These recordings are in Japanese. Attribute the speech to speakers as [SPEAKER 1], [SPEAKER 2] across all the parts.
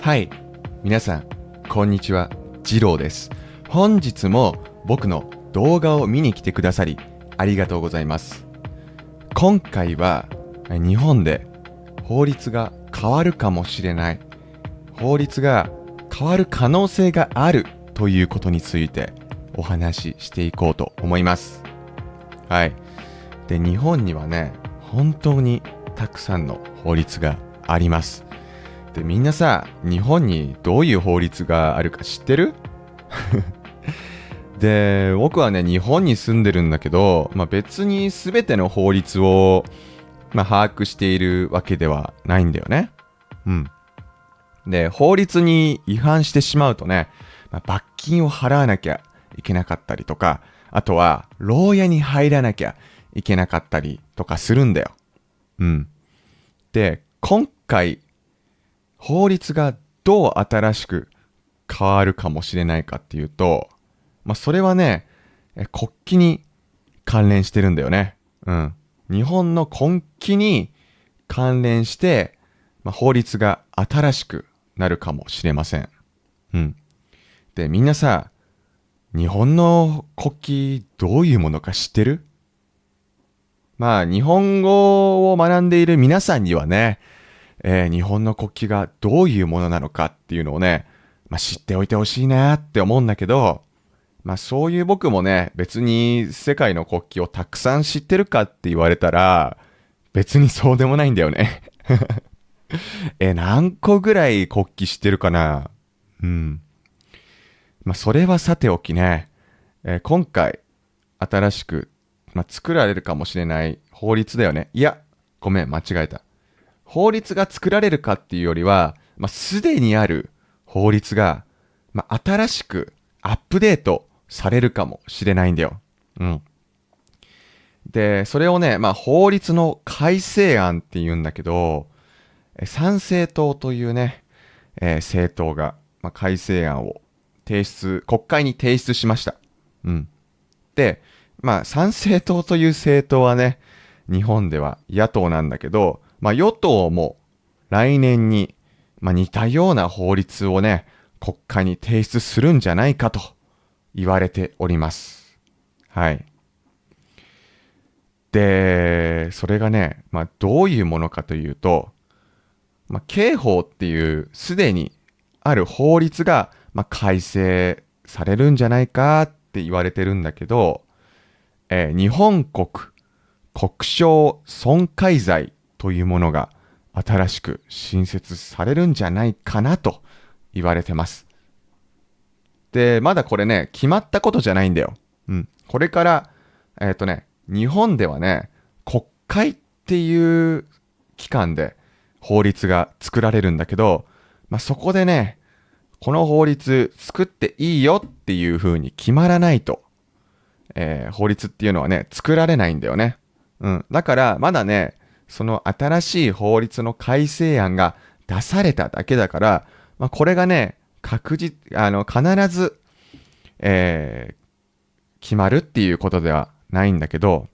[SPEAKER 1] はい、皆さん、こんにちは、ジローです。本日も僕の動画を見に来てくださり、ありがとうございます。今回は、日本で法律が変わるかもしれない、法律が変わる可能性があるということについてお話ししていこうと思います。はい。で、日本にはね、本当にたくさんの法律があります。で、みんなさ、日本にどういう法律があるか知ってる？で、僕はね、日本に住んでるんだけど、別に全ての法律を、把握しているわけではないんだよね。うん。で、法律に違反してしまうとね、罰金を払わなきゃいけなかったりとか、あとは、牢屋に入らなきゃいけなかったりとかするんだよ。うん。で、今回、法律がどう新しく変わるかもしれないかっていうと、それはね、国旗に関連してるんだよね。うん。日本の国旗に関連して、法律が新しくなるかもしれません。うん。で、みんなさ、日本の国旗どういうものか知ってる？日本語を学んでいる皆さんにはね、日本の国旗がどういうものなのかっていうのをね、知っておいてほしいなって思うんだけど、そういう僕もね、別に世界の国旗をたくさん知ってるかって言われたら、別にそうでもないんだよね。何個ぐらい国旗知ってるかな？うん。それはさておきね、今回新しく、作られるかもしれない法律だよね。いや、ごめん、間違えた。法律が作られるかっていうよりは、すでにある法律が、新しくアップデートされるかもしれないんだよ。うん。で、それをね、法律の改正案って言うんだけど、参政党というね、政党が、改正案を国会に提出しました。うん。で、参政党という政党はね、日本では野党なんだけど、与党も来年に、似たような法律をね、国会に提出するんじゃないかと言われております。はい。で、それがね、どういうものかというと、刑法っていうすでにある法律が、改正されるんじゃないかって言われてるんだけど、日本国国章損壊罪というものが新しく新設されるんじゃないかなと言われてます。で、まだこれね、決まったことじゃないんだよ。うん。これから、日本ではね、国会っていう機関で法律が作られるんだけど、そこでね、この法律作っていいよっていう風に決まらないと、法律っていうのはね、作られないんだよね。うん。だから、まだね、その新しい法律の改正案が出されただけだから、これがね、必ず、決まるっていうことではないんだけど、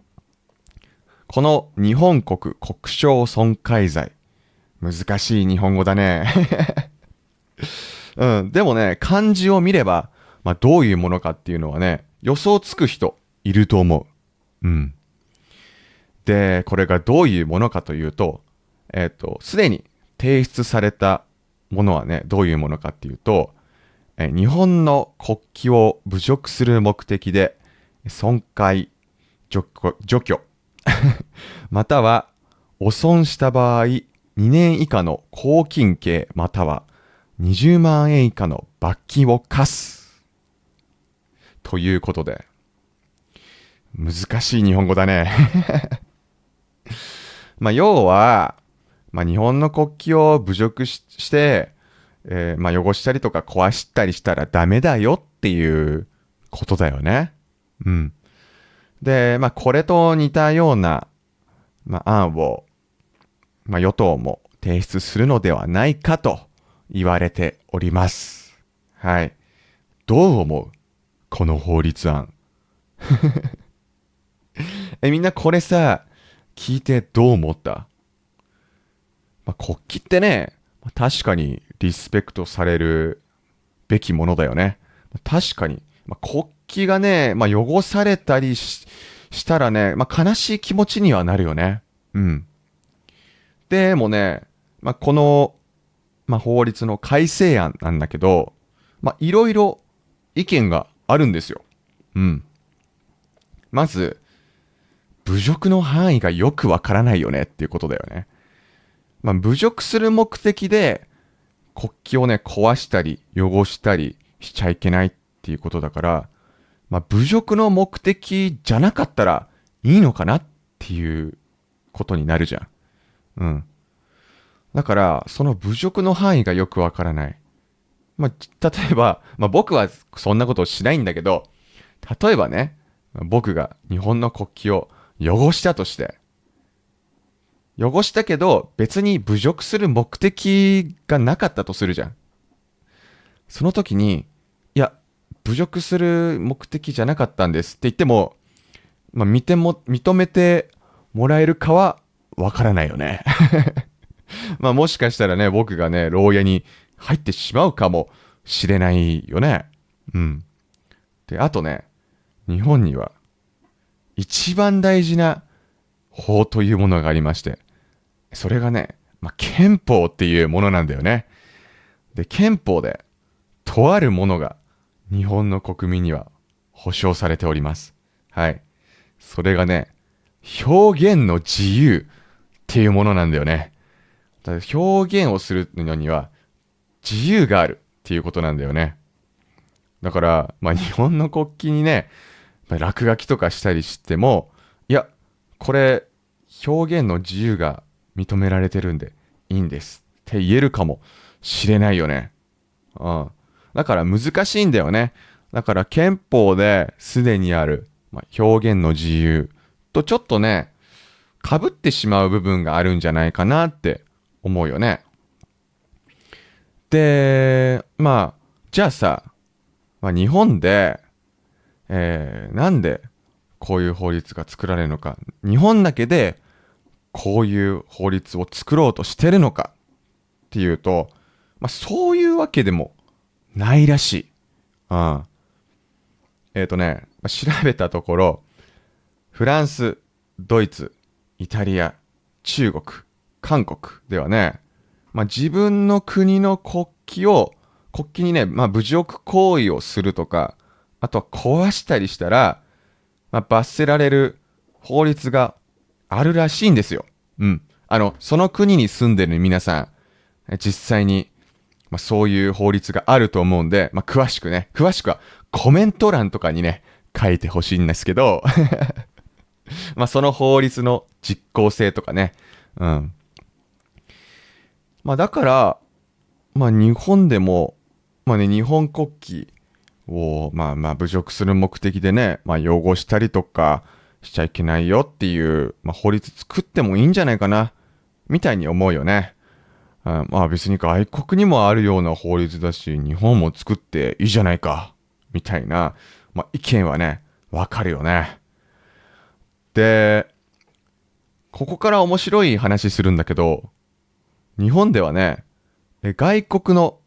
[SPEAKER 1] この日本国国章損壊罪、難しい日本語だね。うん。でもね、漢字を見れば、どういうものかっていうのはね、予想つく人いると思う。うん。で、これがどういうものかというと、すでに提出されたものはね、どういうものかっていうと、日本の国旗を侮辱する目的で、損壊、除去、または、汚損した場合、2年以下の拘禁刑、または20万円以下の罰金を課す。ということで、難しい日本語だね。要は、日本の国旗を侮辱して、汚したりとか壊したりしたらダメだよっていうことだよね。うん。で、これと似たような、案を、与党も提出するのではないかと言われております。はい。どう思う？この法律案。みんなこれさ、聞いてどう思った？国旗ってね、確かにリスペクトされるべきものだよね。確かに、国旗がね、汚されたりしたらね、悲しい気持ちにはなるよね。うん。でもね、この、法律の改正案なんだけど、いろいろ意見があるんですよ。うん。まず、侮辱の範囲がよくわからないよねっていうことだよね。侮辱する目的で国旗をね、壊したり汚したりしちゃいけないっていうことだから、侮辱の目的じゃなかったらいいのかなっていうことになるじゃん。うん。だから、その侮辱の範囲がよくわからない。例えば、僕はそんなことをしないんだけど、例えばね、僕が日本の国旗を汚したとして、汚したけど別に侮辱する目的がなかったとするじゃん。その時に、いや、侮辱する目的じゃなかったんですって言っても、認めてもらえるかはわからないよね。もしかしたらね、僕がね、牢屋に入ってしまうかもしれないよね。うん。で、あとね、日本には一番大事な法というものがありまして、それがね、憲法っていうものなんだよね。で、憲法でとあるものが日本の国民には保障されております。はい。それがね、表現の自由っていうものなんだよね。だから表現をするのには自由があるっていうことなんだよね。だから、日本の国旗にね、落書きとかしたりしても、いや、これ表現の自由が認められてるんでいいんですって言えるかもしれないよね。うん。だから難しいんだよね。だから憲法ですでにある、表現の自由とちょっとね、被ってしまう部分があるんじゃないかなって思うよね。で、じゃあさ、日本で、なんでこういう法律が作られるのか、日本だけでこういう法律を作ろうとしてるのかっていうと、そういうわけでもないらしい。うん。調べたところ、フランス、ドイツ、イタリア、中国、韓国ではね、自分の国の国旗にね、侮辱行為をするとか、あとは壊したりしたら、罰せられる法律があるらしいんですよ。うん。その国に住んでる皆さん、実際に、そういう法律があると思うんで、詳しくはコメント欄とかにね、書いてほしいんですけど、その法律の実効性とかね、うん。だから、日本でも、日本国旗を、侮辱する目的でね、汚したりとかしちゃいけないよっていう、法律作ってもいいんじゃないかな、みたいに思うよね。別に外国にもあるような法律だし、日本も作っていいじゃないか、みたいな、意見はね、わかるよね。で、ここから面白い話するんだけど、日本ではね、外国の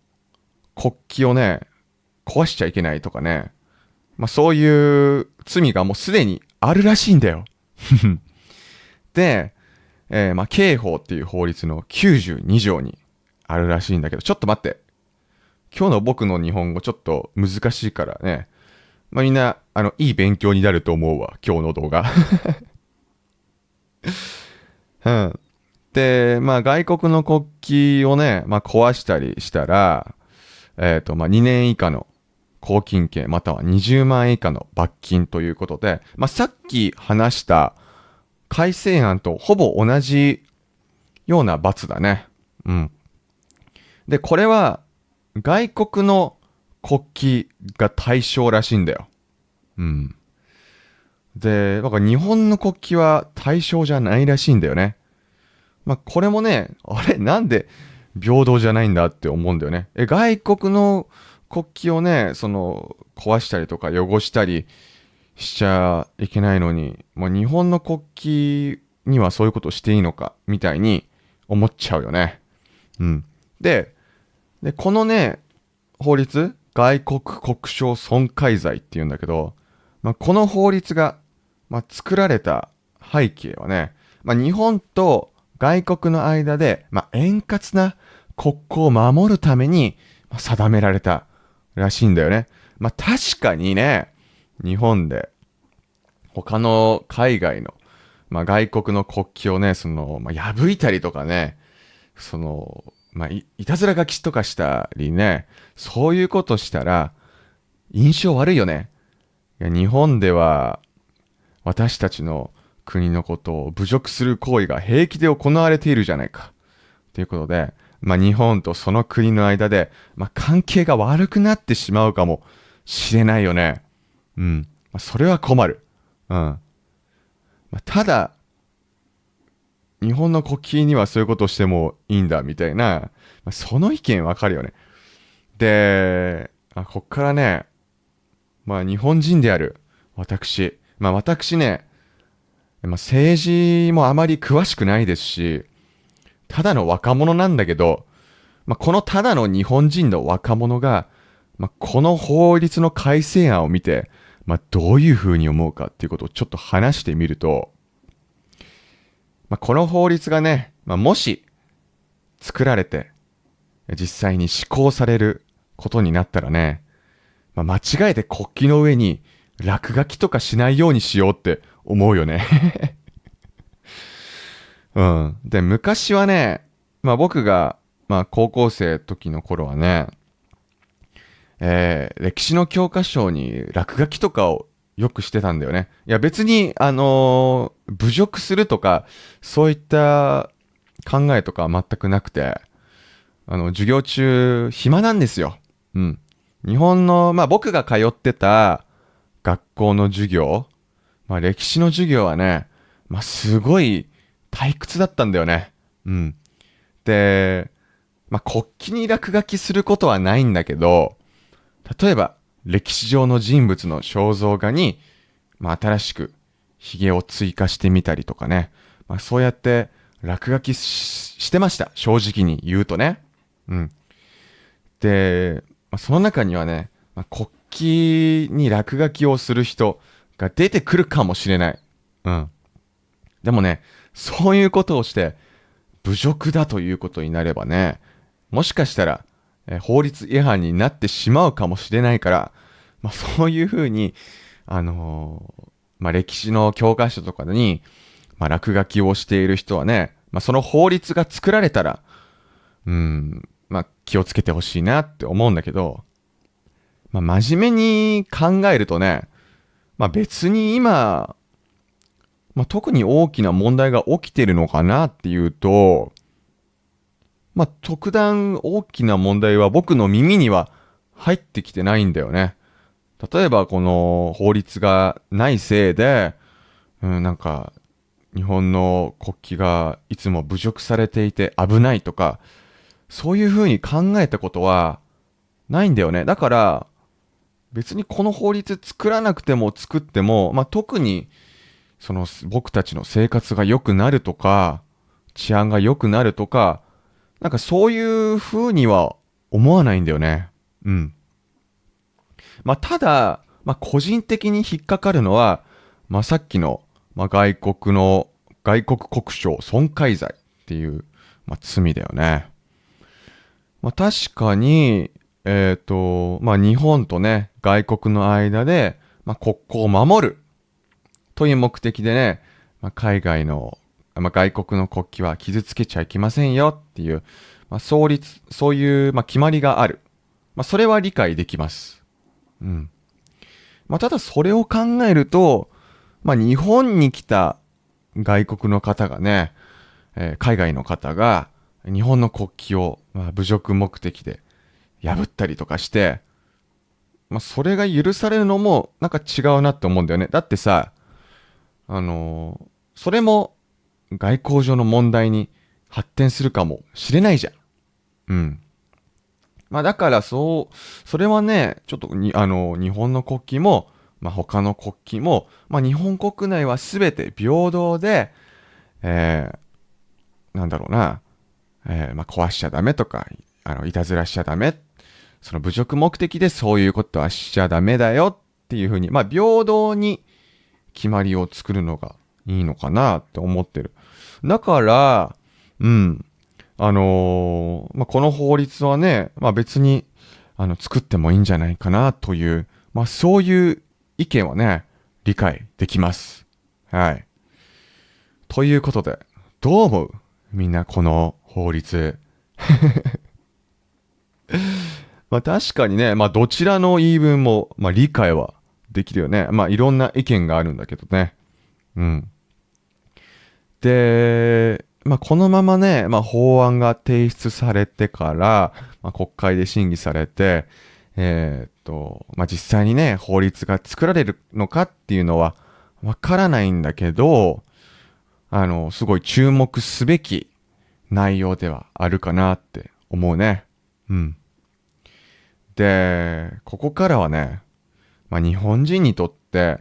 [SPEAKER 1] 国旗をね、壊しちゃいけないとかね、そういう罪がもうすでにあるらしいんだよ。で、刑法っていう法律の92条にあるらしいんだけど、ちょっと待って。今日の僕の日本語ちょっと難しいからね。みんな、いい勉強になると思うわ、今日の動画。うん。で、外国の国旗をね、壊したりしたら、2年以下の拘禁刑、または20万円以下の罰金ということで、さっき話した改正案とほぼ同じような罰だね。うん。で、これは外国の国旗が対象らしいんだよ。うん。で、だから日本の国旗は対象じゃないらしいんだよね。これもね、あれなんで平等じゃないんだって思うんだよね。外国の国旗をね、壊したりとか汚したりしちゃいけないのに、日本の国旗にはそういうことしていいのか、みたいに思っちゃうよね。うん。で、で、このね、法律、外国国章損壊罪っていうんだけど、この法律が、作られた背景はね、日本と外国の間で、円滑な国交を守るために、定められたらしいんだよね。確かにね、日本で他の海外の、外国の国旗をね、破いたりとかね、いたずら書きとかしたりね、そういうことしたら、印象悪いよね。いや日本では、私たちの国のことを侮辱する行為が平気で行われているじゃないか。ということで、日本とその国の間で、関係が悪くなってしまうかもしれないよね。うん。それは困る。うん。ただ、日本の国旗にはそういうことをしてもいいんだみたいな、その意見わかるよね。で、こっからね、日本人である私、私ね、政治もあまり詳しくないですし、ただの若者なんだけど、このただの日本人の若者が、この法律の改正案を見て、どういうふうに思うかっていうことをちょっと話してみると、この法律がね、もし作られて実際に施行されることになったらね、間違えて国旗の上に落書きとかしないようにしようって思うよね。うん。で、昔はね、僕が、高校生時の頃はね、歴史の教科書に落書きとかをよくしてたんだよね。いや別に、侮辱するとか、そういった考えとかは全くなくて、授業中、暇なんですよ。うん。日本の、僕が通ってた学校の授業、歴史の授業はね、すごい退屈だったんだよね。うん。で、国旗に落書きすることはないんだけど、例えば、歴史上の人物の肖像画に、新しく髭を追加してみたりとかね。そうやって落書きしてました。正直に言うとね。うん。で、その中にはね、国旗に落書きをする人が出てくるかもしれない。うん。でもね、そういうことをして侮辱だということになればね、もしかしたら、法律違反になってしまうかもしれないから、そういうふうに、歴史の教科書とかに、落書きをしている人はね、その法律が作られたら、気をつけてほしいなって思うんだけど、真面目に考えるとね、別に今、特に大きな問題が起きてるのかなっていうと、特段大きな問題は僕の耳には入ってきてないんだよね。例えばこの法律がないせいで、日本の国旗がいつも侮辱されていて危ないとか、そういうふうに考えたことはないんだよね。だから、別にこの法律作らなくても作っても、特に僕たちの生活が良くなるとか、治安が良くなるとか、そういう風には思わないんだよね。うん。ただ、個人的に引っかかるのは、さっきの、外国国章損壊罪っていう、罪だよね。確かに、日本とね、外国の間で、国交を守るという目的でね、海外の、外国の国旗は傷つけちゃいけませんよっていう、そういう、決まりがある。それは理解できます。うん。ただそれを考えると、日本に来た外国の方がね、海外の方が日本の国旗を、侮辱目的で破ったりとかして、それが許されるのも違うなって思うんだよね。だってさ、それも外交上の問題に発展するかもしれないじゃん。うん。だからそれはね、ちょっと日本の国旗も、他の国旗も、日本国内は全て平等で、なんだろうな、壊しちゃダメとか、いたずらしちゃダメ。その侮辱目的でそういうことはしちゃダメだよっていうふうに、まあ平等に決まりを作るのがいいのかなって思ってる。だから、うん。まあ、この法律はね、まあ別に、作ってもいいんじゃないかなという、まあそういう意見はね、理解できます。はい。ということで、どう思うみんなこの法律。まあ確かにね、まあどちらの言い分も、まあ理解はできるよね。まあいろんな意見があるんだけどね。うん。で、まあこのままね、まあ法案が提出されてから、まあ国会で審議されて、まあ実際にね、法律が作られるのかっていうのはわからないんだけど、すごい注目すべき内容ではあるかなって思うね。うん。で、ここからはね、まあ、日本人にとって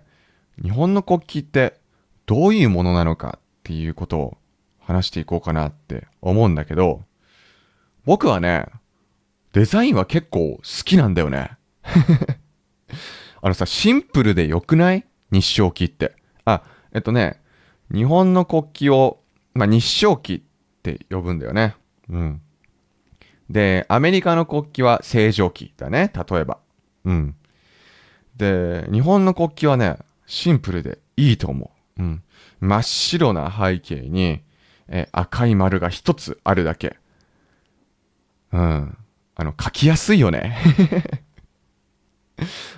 [SPEAKER 1] 日本の国旗ってどういうものなのかっていうことを話していこうかなって思うんだけど、僕はね、デザインは結構好きなんだよね。シンプルで良くない日章旗って。日本の国旗を、まあ、日章旗って呼ぶんだよね。うん。で、アメリカの国旗は星条旗だね、例えば。うん。で、日本の国旗はね、シンプルでいいと思う。うん。真っ白な背景に、赤い丸が一つあるだけ。うん。書きやすいよね。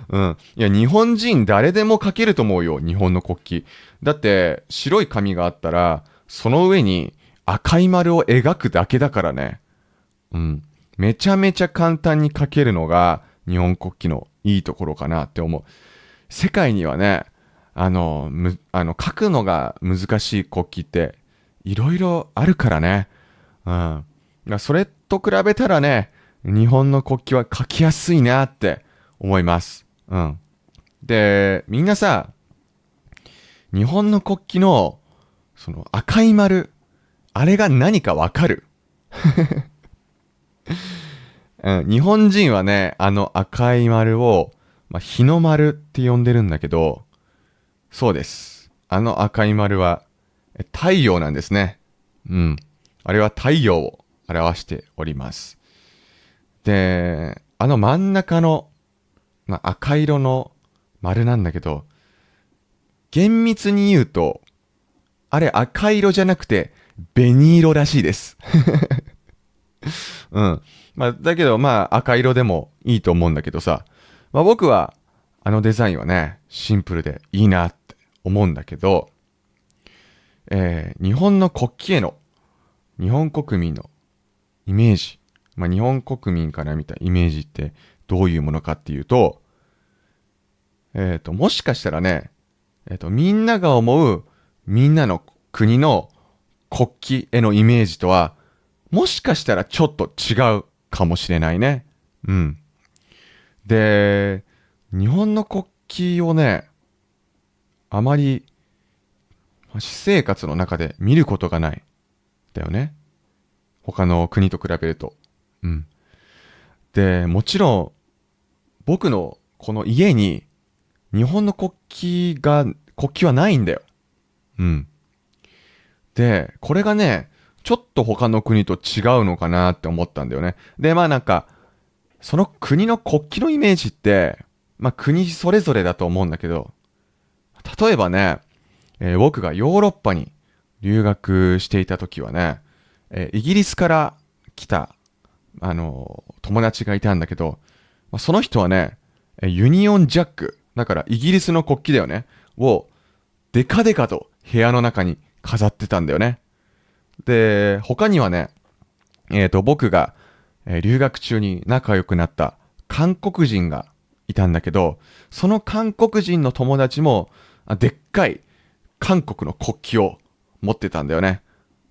[SPEAKER 1] うん。いや、日本人誰でも書けると思うよ、日本の国旗。だって、白い紙があったら、その上に赤い丸を描くだけだからね。うん。めちゃめちゃ簡単に書けるのが、日本国旗のいいところかなって思う。世界にはね、書くのが難しい国旗っていろいろあるからね。うん。それと比べたらね、日本の国旗は書きやすいなって思います。うん。で、みんなさ、日本の国旗のその赤い丸、あれが何かわかる？うん、日本人はね、あの赤い丸を、まあ、日の丸って呼んでるんだけど、そうです。あの赤い丸は太陽なんですね。うん。あれは太陽を表しております。で、あの真ん中の、まあ、赤色の丸なんだけど、厳密に言うと、あれ赤色じゃなくて紅色らしいです。うん。まあ、だけどまあ赤色でもいいと思うんだけどさ、まあ僕はあのデザインはね、シンプルでいいなって思うんだけど、日本の国旗への日本国民のイメージ、まあ日本国民から見たイメージってどういうものかっていうと、もしかしたらね、みんなが思うみんなの国の国旗へのイメージとは、もしかしたらちょっと違うかもしれないね。うん。で、日本の国旗をね、あまり私生活の中で見ることがない。だよね。他の国と比べると。うん。で、もちろん、僕のこの家に日本の国旗はないんだよ。うん。で、これがね、ちょっと他の国と違うのかなって思ったんだよね。で、まあなんか、その国の国旗のイメージって、まあ国それぞれだと思うんだけど、例えばね、僕がヨーロッパに留学していた時はね、イギリスから来た、友達がいたんだけど、まあ、その人はね、ユニオンジャック、だからイギリスの国旗だよね、をデカデカと部屋の中に飾ってたんだよね。で、他にはね、僕が、留学中に仲良くなった韓国人がいたんだけど、その韓国人の友達も、でっかい韓国の国旗を持ってたんだよね。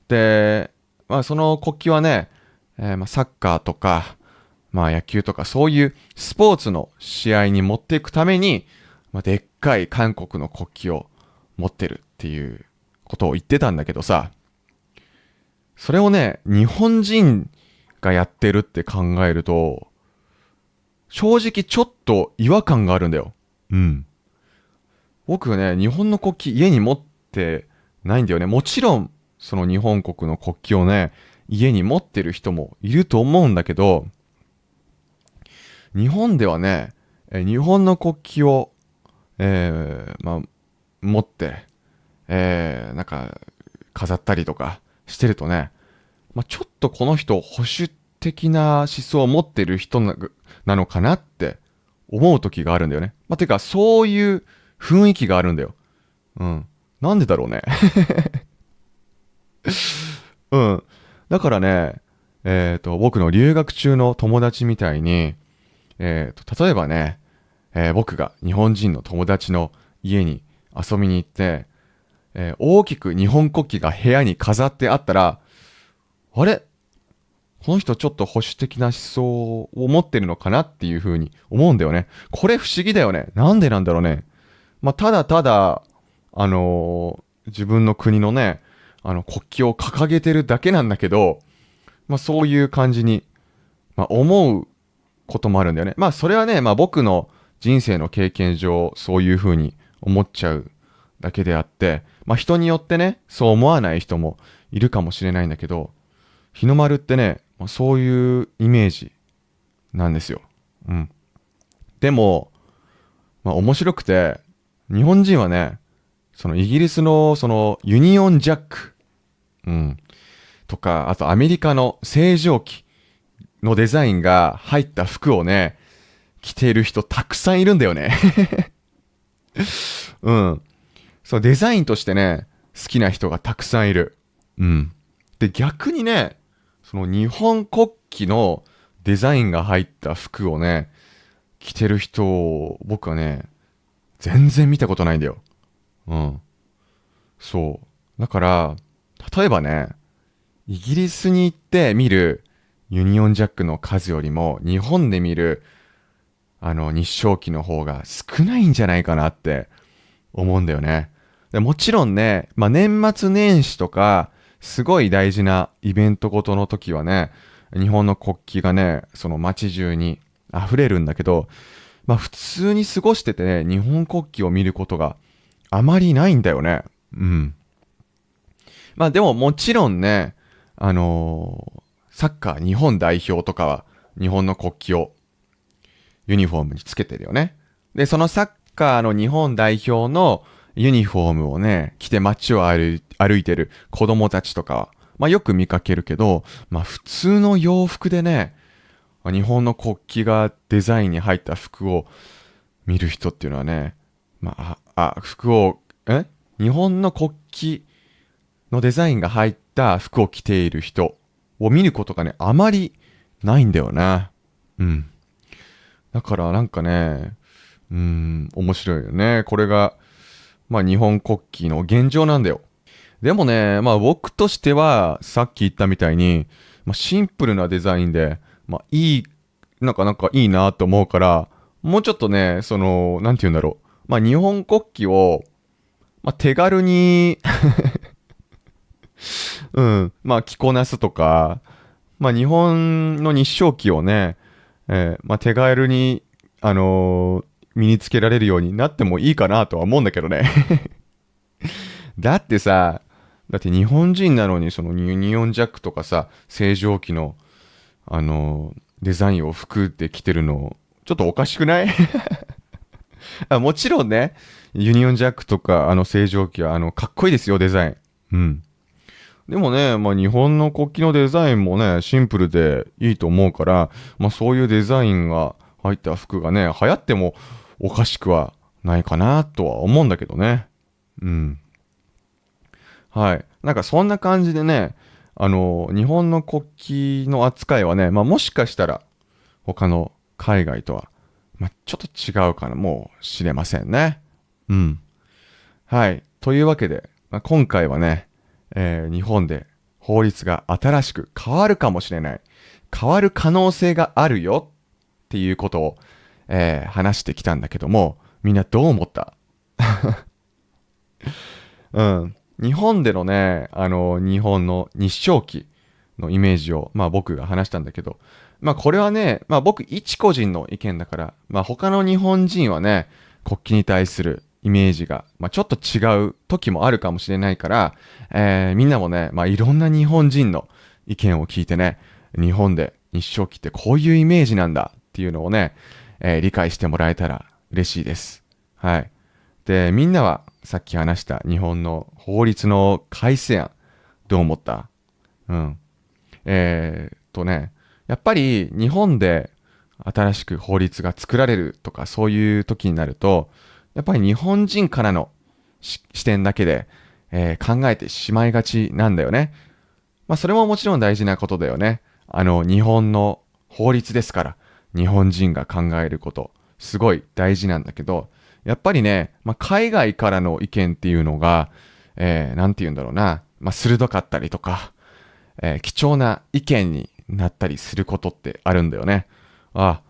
[SPEAKER 1] で、まあその国旗はね、まあ、サッカーとか、まあ野球とかそういうスポーツの試合に持っていくために、まあ、でっかい韓国の国旗を持ってるっていうことを言ってたんだけどさ、それをね、日本人がやってるって考えると、正直ちょっと違和感があるんだよ。うん。僕ね、日本の国旗家に持ってないんだよね。もちろん、その日本国の国旗をね、家に持ってる人もいると思うんだけど、日本ではね、日本の国旗を、持って、なんか、飾ったりとかしてるとね、ちょっとこの人、保守的な思想を持ってる人なのかなって思う時があるんだよね。てか、そういう雰囲気があるんだよ。うん。なんでだろうね。うん。だからね、僕の留学中の友達みたいに、例えばね、僕が日本人の友達の家に遊びに行って、大きく日本国旗が部屋に飾ってあったら、あれこの人ちょっと保守的な思想を持ってるのかなっていう風に思うんだよね。これ不思議だよね。なんでなんだろうね。ただただ、自分の国のね、国旗を掲げてるだけなんだけど、そういう感じに、思うこともあるんだよね。それはね、僕の人生の経験上、そういう風に思っちゃうだけであって、人によってね、そう思わない人もいるかもしれないんだけど、日の丸ってね、そういうイメージなんですよ。うん。でも、面白くて、日本人はね、そのイギリスのそのユニオンジャック、うん、とか、あとアメリカの星条旗のデザインが入った服をね、着ている人たくさんいるんだよね。うん。そう、デザインとしてね、好きな人がたくさんいる。うん。で、逆にね、その日本国旗のデザインが入った服をね、着てる人を僕はね、全然見たことないんだよ。うん。そう。だから、例えばね、イギリスに行って見るユニオンジャックの数よりも、日本で見る日照旗の方が少ないんじゃないかなって思うんだよね。でもちろんね、年末年始とか、すごい大事なイベントごとの時はね、日本の国旗がね、その街中に溢れるんだけど、普通に過ごしててね、日本国旗を見ることがあまりないんだよね。うん。でももちろんね、サッカー日本代表とかは日本の国旗をユニフォームにつけてるよね。で、そのサッカーの日本代表のユニフォームをね、着て街を歩いてる子供たちとかは、よく見かけるけど、普通の洋服でね、日本の国旗がデザインに入った服を見る人っていうのはね、服を、日本の国旗のデザインが入った服を着ている人を見ることがね、あまりないんだよな。うん。だからなんかね、面白いよね。これが、日本国旗の現状なんだよ。でもね、僕としては、さっき言ったみたいに、シンプルなデザインで、なんかいいなと思うから、もうちょっとね、なんて言うんだろう。日本国旗を、手軽にうん、着こなすとか、日本の日照旗をね、手軽に、身につけられるようになってもいいかなとは思うんだけどね。だってさ、だって日本人なのにそのユニオンジャックとかさ、星条旗の、デザインを服で着てるの、ちょっとおかしくないもちろんね、ユニオンジャックとか星条旗はかっこいいですよ、デザイン。うん。でもね、日本の国旗のデザインもね、シンプルでいいと思うから、そういうデザインが入った服がね、流行ってもおかしくはないかなとは思うんだけどね。うん。はい。なんかそんな感じでね、日本の国旗の扱いはね、もしかしたら他の海外とは、ちょっと違うかもしれませんね。うん。はい。というわけで、今回はね、日本で法律が新しく変わるかもしれない。変わる可能性があるよっていうことを、話してきたんだけども、みんなどう思った？うん。日本でのね、日本の日照旗のイメージを、僕が話したんだけど、これはね、僕一個人の意見だから、他の日本人はね、国旗に対するイメージが、ちょっと違う時もあるかもしれないから、みんなもね、いろんな日本人の意見を聞いてね、日本で日章旗ってこういうイメージなんだっていうのをね、理解してもらえたら嬉しいです。はい。で、みんなはさっき話した日本の法律の改正案、どう思った？うん。やっぱり日本で新しく法律が作られるとかそういう時になると、やっぱり日本人からの視点だけで、考えてしまいがちなんだよね。それももちろん大事なことだよね。日本の法律ですから、日本人が考えること、すごい大事なんだけど、やっぱりね、海外からの意見っていうのが、なんて言うんだろうな、鋭かったりとか、貴重な意見になったりすることってあるんだよね。あ、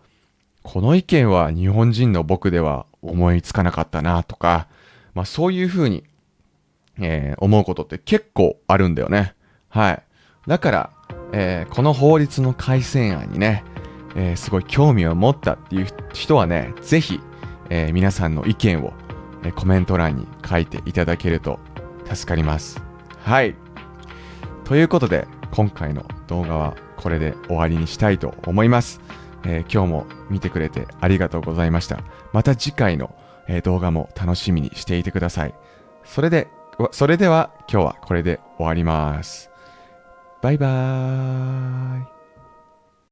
[SPEAKER 1] この意見は日本人の僕では思いつかなかったなとか、そういうふうに、思うことって結構あるんだよね。はい。だから、この法律の改正案にね、すごい興味を持ったっていう人はね、ぜひ、皆さんの意見を、コメント欄に書いていただけると助かります。はい。ということで、今回の動画はこれで終わりにしたいと思います。今日も見てくれてありがとうございました。また次回の、動画も楽しみにしていてください。それでは今日はこれで終わります。バイバーイ。